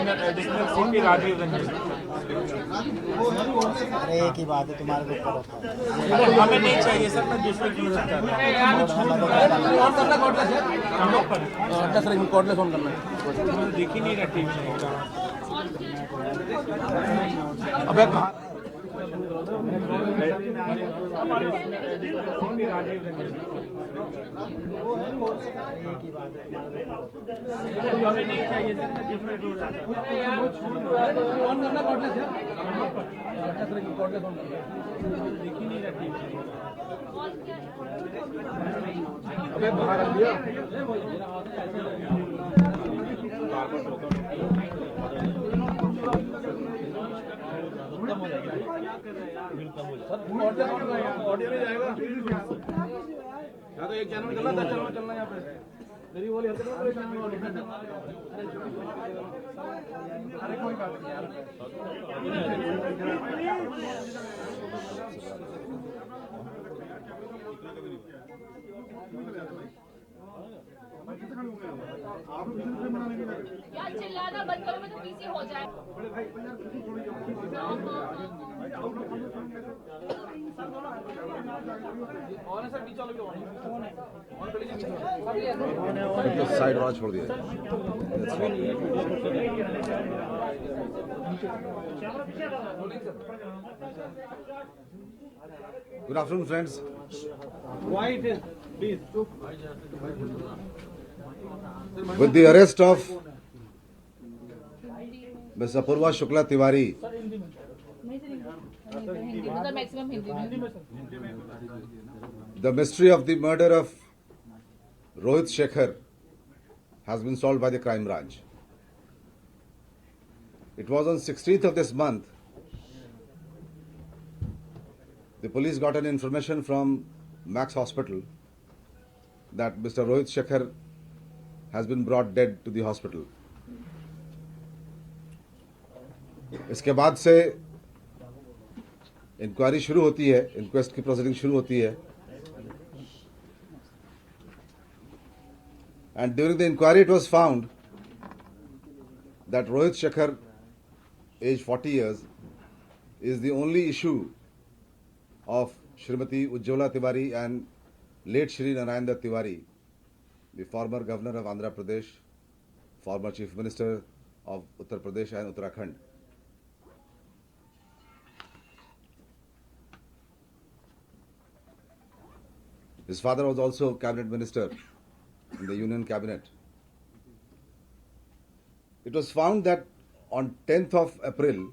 Additional CP Rajiv Ranjan. अरे एक ही बात है, तुम्हारे को ऊपर रखा है। हमें नहीं चाहिए सर, मैं दूसरे की मदद कर रहा हूँ। दिख ही नहीं रहा टीवी में। अबे कहाँ एक ही बात है, हमें नहीं चाहिए सर, मैं दूसरे की मदद कर रहा हूँ। दिख ही नहीं रहा टीवी में। अबे बाहर आ गया। ऑडियो में जाएगा। तो एक चैनल चलना, 10 चैनल चलना यहाँ पे। मेरी बोली हरकत में अरे कोई बात नहीं यार। यार चिल्लाना बंद करो, मैं तो पीछे हो जाए। साइड वाला छोड़ दिया। Good afternoon, friends. With the arrest of Ms. Apurva Shukla Tiwari, maximum Hindi में। the mystery of the murder of Rohit Shekhar has been solved by the crime branch. It was on 16th of this month. The police got an information from Max Hospital that Mr. Rohit Shekhar has been brought dead to the hospital. इसके बाद से inquiry शुरू होती है, inquest की proceeding शुरू होती है, and during the inquiry it was found that Rohit Shekhar, age 40 years, is the only issue of Shrimati Ujjwala Tiwari and late Shri Narayana Dutt Tiwari, the former governor of Andhra Pradesh, former chief minister of Uttar Pradesh and Uttarakhand. His father was also cabinet minister in the union cabinet. It was found that on 10th of April,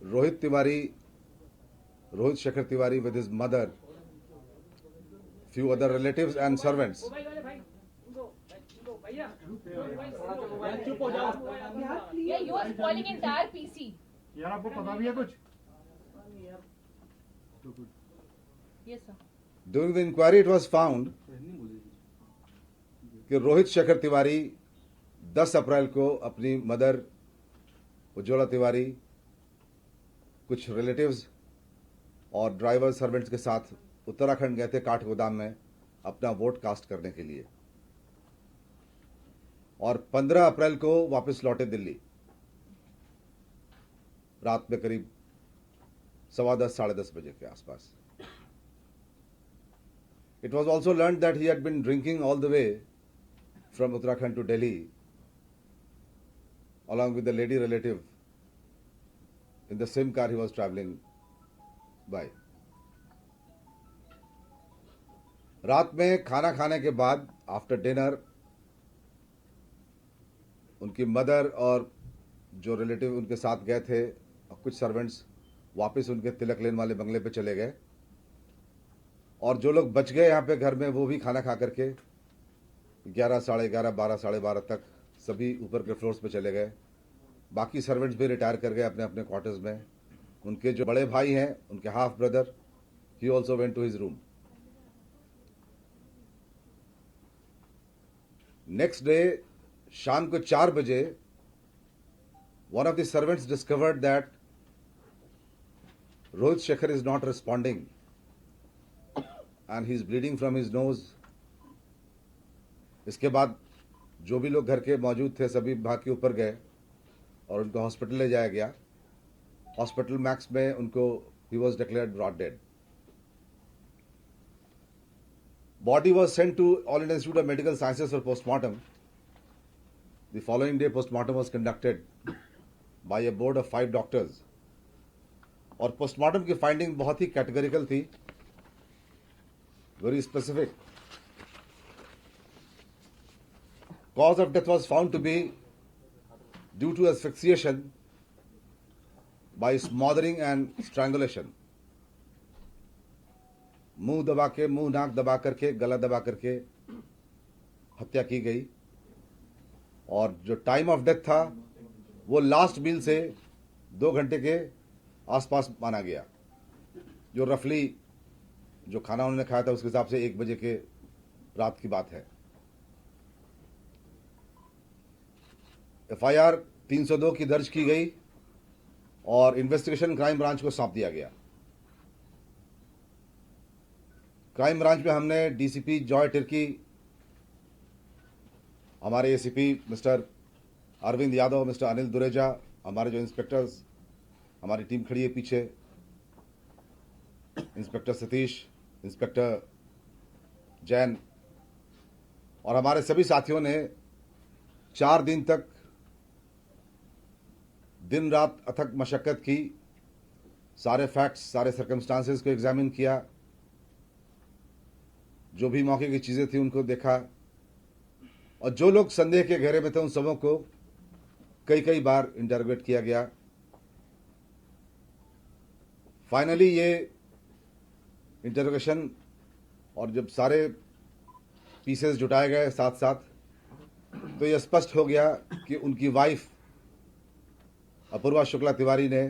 Rohit Shekhar Tiwari with his mother, few other relatives and servants Yeah, you are spoiling entire PC. यार आपको पता भी है कुछ? Yes sir. During the inquiry, it was found कि रोहित शेखर तिवारी 10 अप्रैल को अपनी mother Ujjwala Tiwari, कुछ रिलेटिव्स और ड्राइवर सर्वेंट्स के साथ उत्तराखंड गए थे काठगोदाम में अपना वोट कास्ट करने के लिए, और 15 अप्रैल को वापस लौटे दिल्ली रात में करीब 10:15 साढ़े 10 बजे के आसपास. It was also learned that he had been drinking all the way from Uttarakhand to Delhi along with the lady relative in the same car he was travelling by. रात में खाना खाने के बाद आफ्टर डिनर उनकी mother और जो relative उनके साथ गए थे और कुछ सर्वेंट्स वापस उनके तिलक लेन वाले बंगले पे चले गए, और जो लोग बच गए यहाँ पे घर में वो भी खाना खा करके 11, साढ़े 11, 12, साढ़े 12 तक सभी ऊपर के फ्लोर्स पे चले गए. बाकी सर्वेंट्स भी रिटायर कर गए अपने अपने क्वार्टर्स में. उनके जो बड़े भाई हैं, उनके half brother, he also went to his room. Next day शाम को 4 बजे one of the servants discovered that Rohit Shekhar is not responding and he is bleeding from his nose. इसके बाद जो भी लोग घर के मौजूद थे सभी भाग के ऊपर गए और उनको हॉस्पिटल ले जाया गया। हॉस्पिटल मैक्स में उनको he was declared broad dead. Body was sent to All India Institute of Medical Sciences for postmortem. The following day, postmortem was conducted by a board of 5 doctors. और postmortem की finding बहुत ही categorical थी, very specific. Cause of death was found to be due to asphyxiation by smothering and strangulation. मुंह दबा के, मुंह नाक दबा करके, गला दबा करके हत्या की गई। और जो टाइम ऑफ डेथ था वो लास्ट मील से 2 घंटे के आसपास माना गया, जो रफली जो खाना उन्होंने खाया था उसके हिसाब से 1 बजे के रात की बात है। FIR 302 की दर्ज की गई और इन्वेस्टिगेशन क्राइम ब्रांच को सौंप दिया गया। क्राइम ब्रांच में हमने DCP जॉय तिर्की, हमारे ACP mister Arvind Yadav, mister Anil Dureja, हमारे जो इंस्पेक्टर्स, हमारी टीम खड़ी है पीछे, इंस्पेक्टर सतीश, इंस्पेक्टर जैन और हमारे सभी साथियों ने 4 दिन तक दिन रात अथक मशक्कत की। सारे फैक्ट्स, सारे सर्कमस्टांसेस को एग्जामिन किया, जो भी मौके की चीजें थी उनको देखा, और जो लोग संदेह के घेरे में थे उन सबों को कई बार इंटरोगेट किया गया। फाइनली ये इंटरोगेशन और जब सारे पीसेस जुटाए गए साथ साथ, तो यह स्पष्ट हो गया कि उनकी वाइफ अपूर्वा शुक्ला तिवारी ने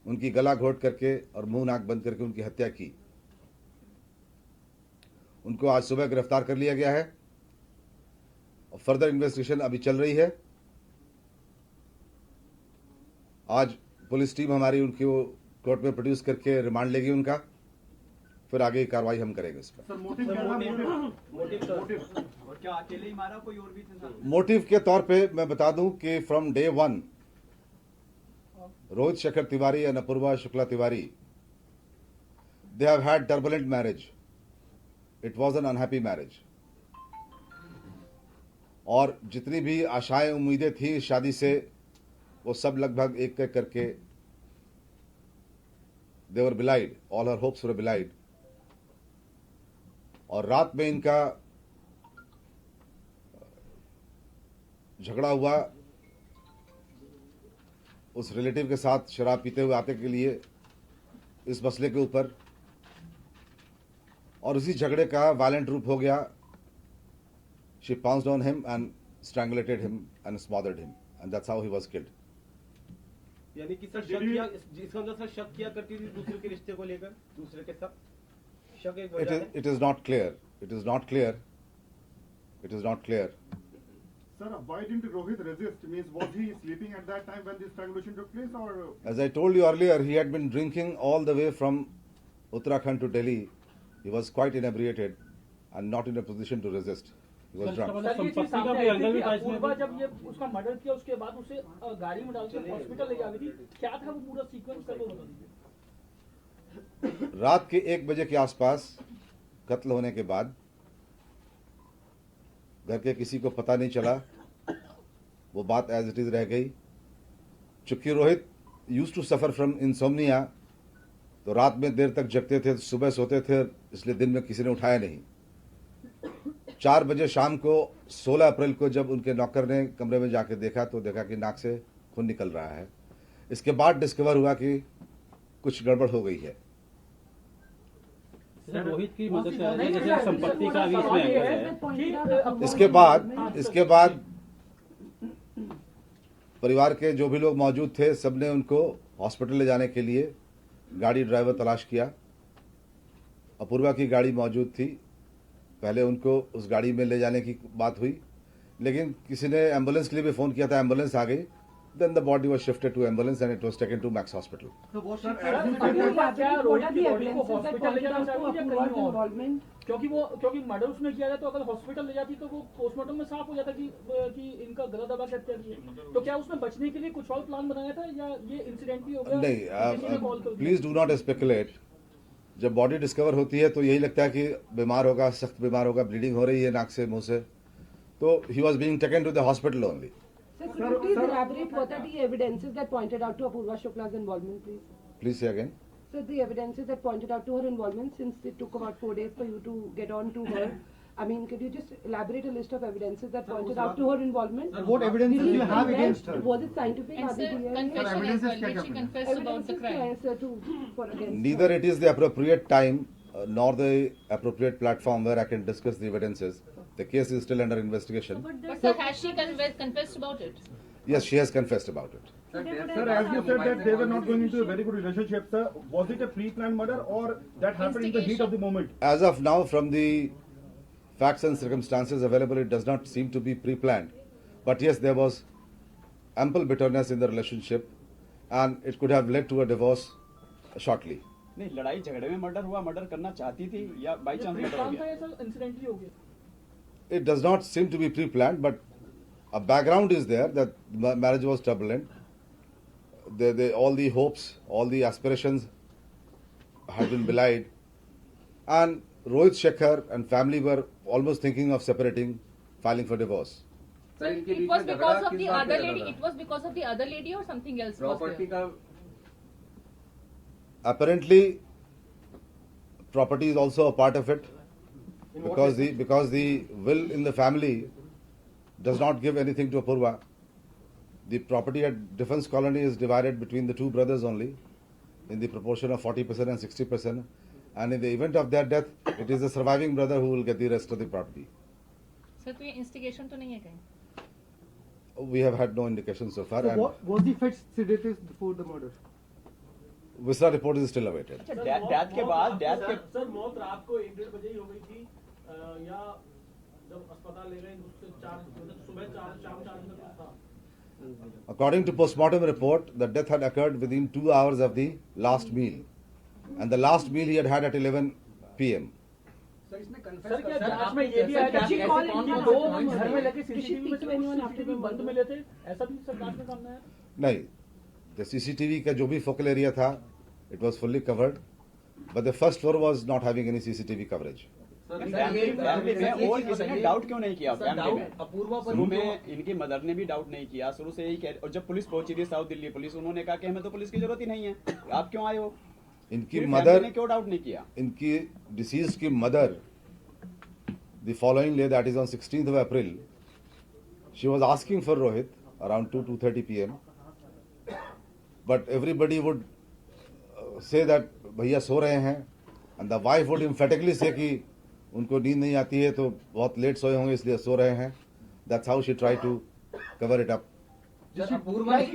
उनकी गला घोट करके और मुंह नाक बंद करके उनकी हत्या की। उनको आज सुबह गिरफ्तार कर लिया गया है और फर्दर इन्वेस्टिगेशन अभी चल रही है। आज पुलिस टीम हमारी उनकी कोर्ट में प्रोड्यूस करके रिमांड लेगी उनका, फिर आगे की कार्रवाई हम करेंगे इस पर। क्या अकेले ही मारा, कोई और भी था? मोटिव के तौर पे मैं बता दूं कि from day 1 Rohit Shekhar Tiwari and Apoorva Shukla Tiwari, they have had turbulent marriage. It was an unhappy marriage. और जितनी भी आशाएं उम्मीदें थी इस शादी से, वो सब लगभग एक एक करके they were belied. All her hopes were belied. और रात में इनका झगड़ा हुआ उस रिलेटिव के साथ शराब पीते हुए आते के लिए इस मसले के ऊपर, और उसी झगड़े का वायलेंट रूप हो गया। She pounced on him and strangulated him and smothered him, and that's how he was killed. यानी कि सर शक किया, इसका मतलब सर शक किया करती थी दूसरे के रिश्ते को लेकर, दूसरे के साथ शक एक वजह है। It is not clear. It is not clear. It is not clear. Sir, why didn't Rohit resist? Means was he sleeping at that time when this strangulation took place, or? As I told you earlier, he had been drinking all the way from Uttarakhand to Delhi. He was quite inebriated and not in a position to resist. He was drunk. Sir ये चीज सामने आई थी कि अपूर्वा जब ये उसका murder किया उसके बाद उसे गाड़ी में डाल के हॉस्पिटल ले जाई थी, क्या था वो पूरा सीक्वेंस सर वो बता दीजिए। रात के 1 बजे के आसपास कत्ल होने के बाद घर के किसी को पता नहीं चला, वो बात एज इट इज रह गई। चूंकि Rohit used to suffer from insomnia, तो रात में देर तक जगते थे, सुबह सोते थे, इसलिए दिन में किसी ने उठाया नहीं। 4 बजे शाम को 16 अप्रैल को जब उनके नौकर ने कमरे में जाके देखा तो देखा कि नाक से खून निकल रहा है। इसके बाद डिस्कवर हुआ कि कुछ गड़बड़ हो गई है। रोहित की मदद से जैसे संपत्ति का भी इसमें एंगल है। इसके बाद परिवार के जो भी लोग मौजूद थे सबने उनको हॉस्पिटल ले जाने के लिए गाड़ी ड्राइवर तलाश किया। अपूर्वा की गाड़ी मौजूद थी, पहले उनको उस गाड़ी में ले जाने की बात हुई, लेकिन किसी ने एम्बुलेंस के लिए भी फ़ोन किया था, एम्बुलेंस आ गई Then the body was shifted to ambulance and it was taken to Max Hospital. Sir, sir, as you Apoorva said, क्या What रोहित are की the बॉडी को evidences that हॉस्पिटल ले pointed जाना out to चाहिए या Apurva's कहीं और? involvement? क्योंकि मर्डर उसने किया है तो अगर हॉस्पिटल ले जाती तो वो पोस्टमार्टम में साफ हो जाता कि इनका गला दबा के हत्या की है। तो क्या उसने बचने के लिए कुछ और प्लान बनाया था या ये इंसिडेंट भी हो गया? किसी ने कॉल कर नहीं, दिया? Please do not speculate. जब बॉडी डिस्कवर होती है तो यही लगता है कि बीमार होगा, सख्त बीमार होगा, ब्लीडिंग हो रही है नाक से, मुंह से, तो he was being taken to the hospital only. Sir, could you please elaborate what are the evidences that pointed out to Apurva Shukla's involvement, please? Please से again. Sir, the evidences that pointed out to her involvement, since it took about 4 days for you to get on to her. I mean, could you just elaborate a list of evidences that pointed out to her involvement? What evidences Did do you have confess? against her? Was it scientific? And Are they sir, clear? confession as well. Did she confess about the Evidences crime? क्या है, sir, for against Neither her? it is the appropriate time nor the appropriate platform where I can discuss the evidences. The case is still under investigation. But sir, has she confessed about it? Yes, she has confessed about it. sir, as you said that they were not going into a very good relationship, sir, was it a pre-planned murder or that happened in the heat of the moment? As of now, from the facts and circumstances available, it does not seem to be pre-planned. But yes, there was ample bitterness in the relationship and it could have led to a divorce shortly. नहीं, लड़ाई झगड़े में murder हुआ, murder करना चाहती थी या by chance murder हो प्लान था गया? या सर इंसिडेंटली हो गया? It does not seem to be pre-planned, but a background is there that marriage was turbulent. All the hopes, all the aspirations had been belied, and Rohit Shekhar and family were almost thinking of separating, filing for divorce. It was because of the other lady. It was because of the other lady or something else was property there? का Apparently, property is also a part of it, because the will in the family does not give anything to Apurva. The property at Defence Colony is divided between the two brothers only, in the proportion of 40% and 60%. And in the event of their death, it is the surviving brother who will get the rest of the property. Sir, तो ये instigation तो नहीं है कहीं? We have had no indication so far. And was the fetch sedative before the murder? Visra report is still awaited. Death के बाद sir मौत रात को 1-1:30 बजे ही हो गई थी या जब अस्पताल ले गए उससे 4 मतलब सुबह 4 शाम 4 बजे तक था? According to postmortem report, the death had occurred within 2 hours of the last meal. And the last meal he had had at 11 p.m. Sir क्या जांच में ये भी आया था कि दो घर में लगे सीसीटीवी में से सीसीटीवी बंद मिले थे, ऐसा भी सर जांच में सामने आया? नहीं, the CCTV का जो भी focal area था, it was fully covered, but the first floor was not having any CCTV coverage. Family में और किसी ने डाउट क्यों नहीं किया? फैमिली में अपूर्वा पर शुरू में इनकी मदर ने भी डाउट नहीं किया, शुरू से यही कह, और जब पुलिस पहुंची थी साउथ दिल्ली पुलिस, उन्होंने कहा कि हमें तो पुलिस की जरूरत ही नहीं है, आप क्यों आए हो? इनकी फिर मदर ने क्यों डाउट नहीं किया? इनकी डिसीज की mother, the following day, that is on 16th of April, she was asking for Rohit around 2:30 p.m. But everybody would say that भैया सो रहे हैं, and the wife would emphatically say कि उनको नींद नहीं आती है तो बहुत लेट सोए होंगे इसलिए सो रहे हैं. That's how she tried to cover it up. Apoorva ने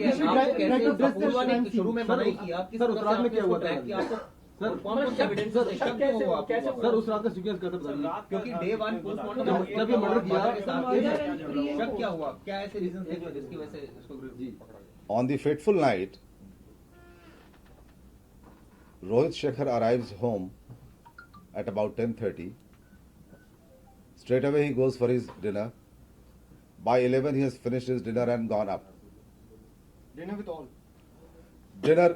अपूर्वा ने शुरू में मना ही किया कि सर उस रात में क्या हुआ था कि आपको सर कौन सा एविडेंस सर उस रात का सीक्वेंस कैसे बताइए? क्योंकि डे 1 पोस्टमार्टम जब ये मर्डर किया शक क्या हुआ, क्या ऐसे रीजन थे जिसकी वजह से इसको जी On the fateful night, Rohit Shekhar arrives home at about 10:30. Straight away he goes for his dinner. By 11 he has finished his dinner and gone up. Dinner with all. Dinner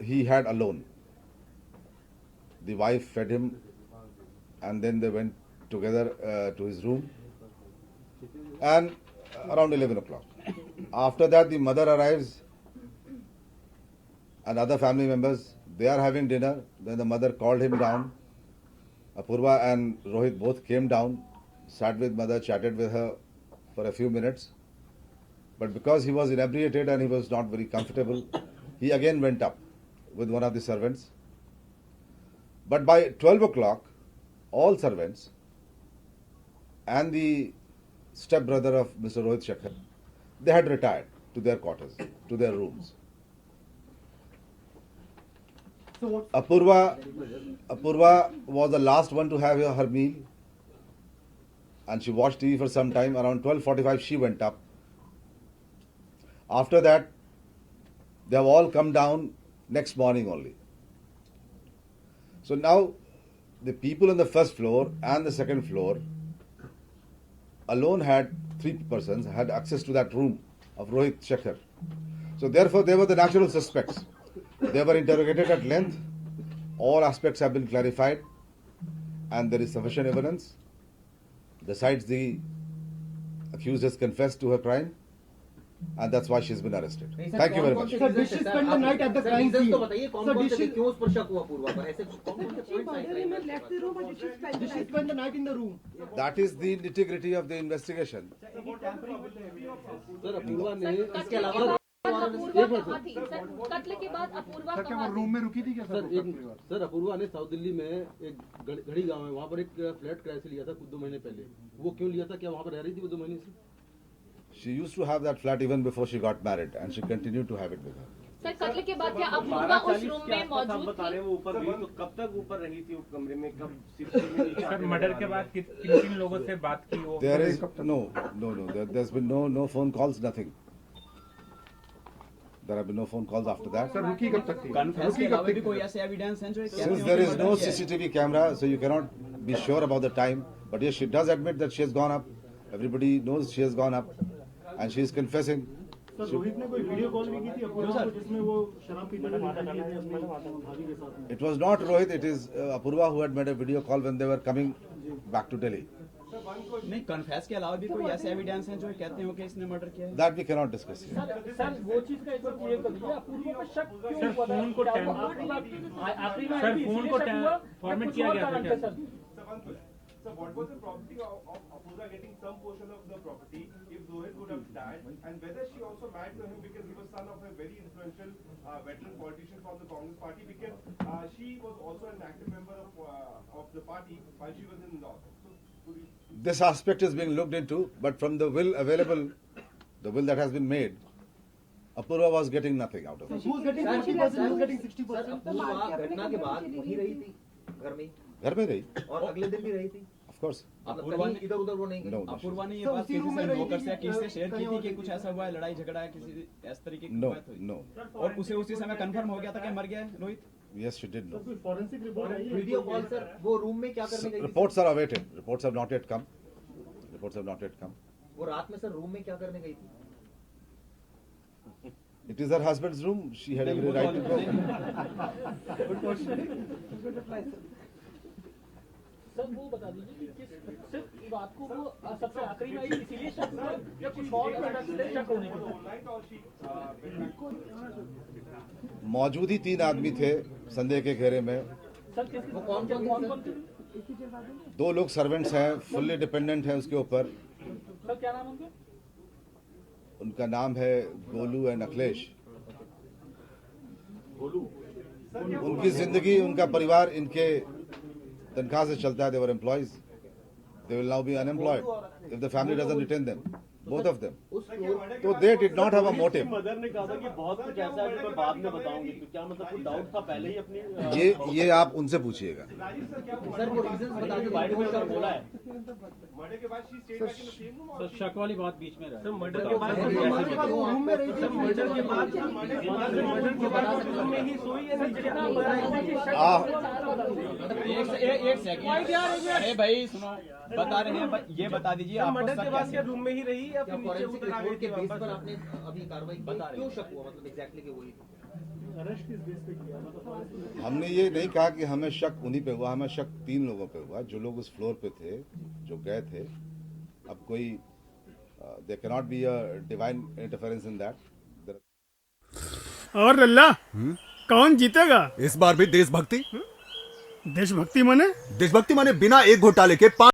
he had alone. The wife fed him and then they went together to his room, and around 11 o'clock. After that the mother arrives and other family members, they are having dinner. Then the mother called him down. Apurva and Rohit both came down, sat with mother, chatted with her for a few minutes. But because he was inebriated and he was not very comfortable, he again went up with one of the servants. But by 12 o'clock, all servants and the stepbrother of Mr. Rohit Shekhar, they had retired to their quarters, to their rooms. Apurva was the last one to have her meal, and she watched TV for some time. Around 12:45 she went up. After that, They have all come down next morning only. So now the people on the first floor and the second floor alone had 3 persons had access to that room of Rohit Shekhar. So therefore they were the natural suspects. They were interrogated at length. All aspects have been clarified and there is sufficient evidence. Besides, the accused has confessed to her crime and that's why she's been arrested. Thank you very much. Sir, did she spend the night at the crime scene? तो बताइए कौन Sir, कौन did से थे, she- क्यों उस पर शक हुआ पूर्वा पर, ऐसे कौन कौन से She points आए murdered him and left the room, or did she spend the Did she night? spend the night in the room? That is the nitty-gritty of the investigation. Sir Apoorva ने सर, इसके कत्ल के अलावा बाद अपूर्वा कहाँ थी? Sir, कत्ल के बाद अपूर्वा कहाँ थी? में रुकी थी क्या सर अपूर्वा ने साउथ दिल्ली में एक घड़ी गांव है, वहाँ पर एक फ्लैट किराए से लिया था कुछ 2 महीने पहले। वो क्यों लिया था, क्या वहाँ पर रह रही थी वो 2 महीने से? She used to have that flat even before she got married and she continued to have it with her. Sir, कत्ल के बाद क्या अपूर्वा उस रूम में मौजूद बता रहे थी? हैं वो ऊपर गई, तो कब तक ऊपर रही थी उस कमरे में, कब CCTV सर मर्डर के बाद किन लोगों से बात की वो? There is there's been no phone calls, nothing. There have been no phone calls after that. Sir रुकी कब तक थी? कन्फेस के अलावा भी कोई ऐसे एविडेंस हैं जो ये कहते Since हो there कि is मर्डर no किया है? CCTV camera, so you cannot be sure about the time. But yes, she does admit that she has gone up. Everybody knows she has gone up, and she is confessing. Sir Rohit ने कोई video call भी की थी अपूर्वा को जिसमें वो शराब पीते हुए दिखाई दिए थे अपनी भाभी के साथ में? It was not Rohit, it is Apurva who had made a video call when they were coming back to Delhi. नहीं, कन्फेस के अलावा भी कोई ऐसे एविडेंस हैं जो कहते हो कि इसने मर्डर किया है? That we cannot discuss here. Sir वो चीज का एक बार क्लियर कर दीजिए, अपूर्वा पर शक क्यों हुआ था? फोन को क्या वो टैम- आखिरी में सर, आखिरी फोन इसीलिए को शक टैम- हुआ, फॉर्मेट या किया कुछ गया और था कारण क्या? थे, sir? So what was the property of Apurva getting some portion of the property if Rohit would have died, and whether she also married to him because he was son of a very influential veteran politician from the Congress party, because she was also an active member of the party while she was in law. So could you This aspect is being looked into, but from the will available, the will that has been made, Apurva was getting nothing out of it. Who's getting 40%? Who's getting 60%? Apoorva घटना के बाद वहीं रही थी घर में ही, घर में रही, और अगले दिन भी रही थी, of course. मतलब कहीं इधर उधर वो नहीं गई। No, no, अपूर्वा ने ये सर, बात उसी किसी रूम से में रही नौकर थी से किसी से कि शेयर की कहीं थी और कि थी? कुछ ऐसा हुआ है, लड़ाई झगड़ा है, किसी इस तरीके की No, बात हुई? no. और उसी समय कंफर्म हो गया था कि मर गया है Rohit? Yes, she did know. forensic report आई है? वीडियो कॉल सर वो रूम में क्या करने गई थी? Reports are awaited. Reports have not yet come. Reports have not yet come. वो रात में सर रूम में क्या करने गई थी? It is her husband's room. She had every right to go. Sir वो बता दीजिए कि किस सिर्फ रात को वो सबसे आखिरी में आई इसीलिए शक हुआ, या कुछ और कारण से शक होने के लिए? मौजूद ही 3 आदमी थे संदेह के घेरे में. सर किस वो कौन कौन थे? 2 लोग सर्वेंट्स हैं, फुल्ली डिपेंडेंट हैं उसके ऊपर. सर क्या नाम है उनके? उनका नाम है गोलू एंड अखिलेश. उनकी जिंदगी, उनका परिवार इनके तनख्वाह से चलता है. Their employees, they will now be unemployed if the family doesn't retain them, both of them. तो they did not have a motive. Mother ने कहा था कि बहुत कुछ ऐसा है जो मैं बाद में बताऊंगी, तो क्या मतलब कोई डाउट था पहले ही अपनी? ये आप उनसे पूछिएगा. सर वो रीजंस बता दीजिए। बाइट में सर बोला है मर्डर के बाद she stayed back in the same room or? Sir शक वाली बात बीच में रहा। सर मर्डर के बाद मर्डर के बाद वो रूम में रही थी? मर्डर के बाद में ही सोई है ना, जितना पता है कि एक सेकंड, अरे भाई सुनो, बता रहे हैं, ये बता दीजिए आप मर्डर के बाद क्या रूम में ही रही या क्या फिर नीचे फॉरेंसिक उतर आ रिपोर्ट गई के थी बेस वापस? पर आपने अभी कार्रवाई की? बता रहे क्यों हैं। शक हुआ, मतलब एग्जैक्टली कि वही थी? हमने ये नहीं कहा कि हमें शक उन्हीं पे हुआ. हमें शक 3 लोगों पे हुआ जो लोग उस फ्लोर पे थे, जो गए थे. अब कोई there can not be a divine interference in that. और लल्ला कौन जीतेगा इस बार भी देशभक्ति? देशभक्ति माने देशभक्ति माने बिना एक घोटाले के